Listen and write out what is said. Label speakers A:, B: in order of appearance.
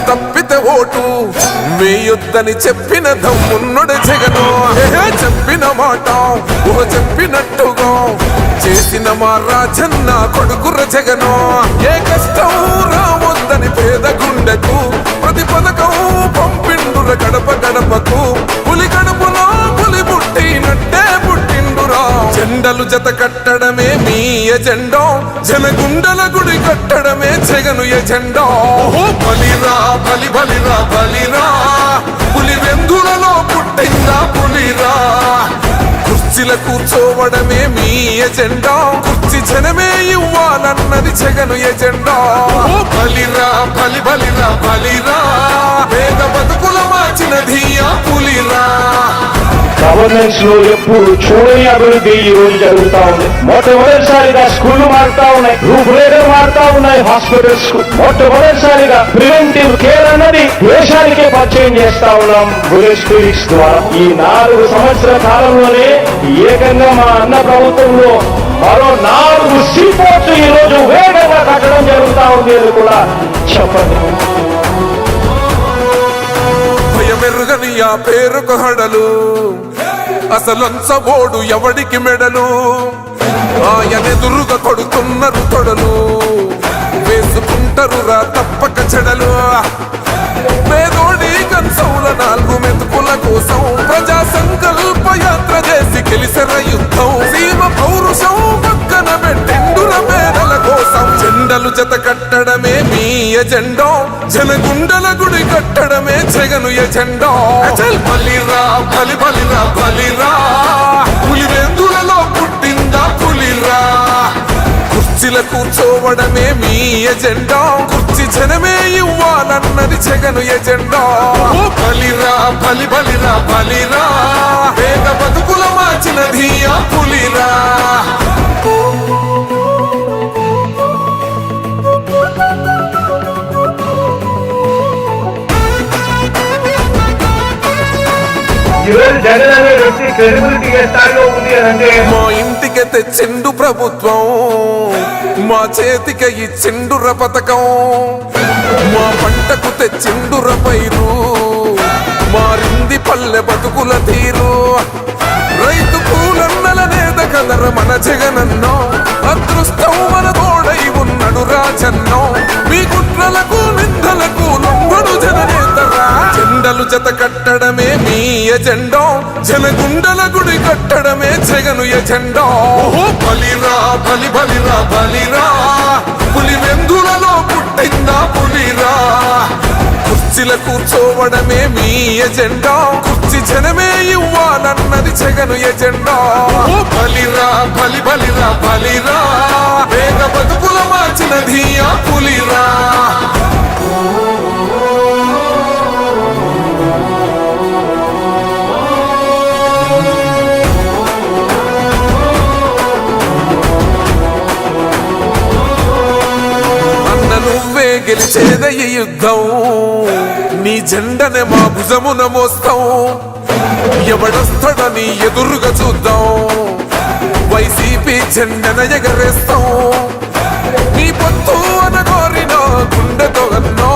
A: తప్పితే ఓటు వేయొద్దని చెప్పిన దమ్మున్నడు జగను. చెప్పిన మాట చెప్పినట్టుగా చేసిన మా రాజన్న కొడుకుర జగను. ఏ కష్టం రావద్దని పేద గుండెకు ప్రతి పథకం పంపిండుర గడప గడపకు. పులి గడపలో పులి పుట్టినట్టే పుట్టిండురా. జెండలు జత కట్టడమే మీ ఎజెండా, జనగుండల గుడి కట్టడమే జగను ఎజెండా. బలిరా బలి బలిరా బలిరా, పులి వెందులలో పుట్టిందా పులిరా. కుర్చీల కూర్చోవడమే మీ ఎజెండా, కుర్చీ జనమే ఇవ్వాలన్నది జగను ఎజెండా. బలిరా బలి బలిరా బలిరా, పేద బతుకుల మార్చినది ఆ పులిరా.
B: గవర్నెన్స్ లో ఎప్పుడు చూడని అభివృద్ధి ఈ రోజు జరుగుతా ఉంది. మొట్టమొదటిసారిగా స్కూళ్లు మారుతా ఉన్నాయి, రూపురేఖలు మారుతా ఉన్నాయి. హాస్పిటల్స్ మొట్టమొదటిసారిగా ప్రివెంటివ్ కేర్ అన్నది దేశానికే పరిచయం చేస్తా ఉన్నాం బుల్లెట్ క్లినిక్స్ ద్వారా. ఈ 4 సంవత్సరాల కాలంలోనే ఏకంగా మా అన్న ప్రభుత్వంలో మరో 4 సీపోర్ట్స్ ఈ రోజు వేగంగా కట్టడం జరుగుతా ఉంది అని కూడా చెప్పండి.
A: భయమెరుగని ఆ పేరుకు హడలు, అసలంచబోడు ఎవడికి మెడలు. ఆయనెదురుగా కొడుతున్నారు తొడలు, వేసుకుంటారు రా తప్పక చెడలు. పేదోడి కంచౌల 4 మెతుకుల కోసం ప్రజా సంకల్ప యాత్ర చేసి గెలిసెర యుద్ధం. సీమ పౌరుషం పక్కన పెట్టిండుర పేదల కోసం. జెండలు జత కట్టడమే మీ ఎజెండా, జనగుండల గుడి కట్టడమే జగను ఎజెండా. బలిరా బలి బలిరా బలిరా, పులి వెందులలో పుట్టిందా పులిరా. కుర్చీల కూర్చోవడమే మీ ఎజెండా, కుర్చీ జనమే ఇవ్వాలన్నది జగను ఎజెండా. బలిరా బలి బలిరా బలిరా, పేద బతుకుల మార్చినది ఆ పులిరా.
B: జగన్ అనే వ్యక్తి క్రెడిబిలిటీ ఏ స్థాయిలో ఉంది అంటే
A: మా ఇంటికి తెచ్చిండు ప్రభుత్వం, మా చేతికి ఇచ్చిండుర పథకం. మా పంటకు తెచ్చిండుర పైరు, మారింది పల్లె బతుకుల తీరు. రైతు కూలన్నల నేత కదర మన జగనన్నో, అదృష్టం మన తోడై ఉన్నడు రాజన్నో. మీ కుట్రలకు నిందలకు లొంగడు జననేతరా. జెండలు జత కట్టడమే మీ ఎజెండా, జనగుండల గుడి కట్టడమే జగను ఎజెండా. బలిరా బలి బలిరా బలిరా, పులి వెందులలో పుట్టిందా పులిరా. కుర్చీల కూర్చోవడమే మీ ఎజెండా, కుర్చీ జనమే ఇవ్వాలన్నది జగను ఎజెండా. బలిరా బలి బలిరా బలిరా, పేద బతుకుల మార్చినది ఆ పులిరా. నువ్వే గెలిచేద ఈ యుద్ధం, నీ జెండనే మా భుజమున మోస్తాం. ఎవడొస్తాడని ఎదురుగా చూద్దాం, వైసీపీ జెండన ఎగరేస్తాం. నీ పొత్తు అనగోరిన గుండెతో అన్నో,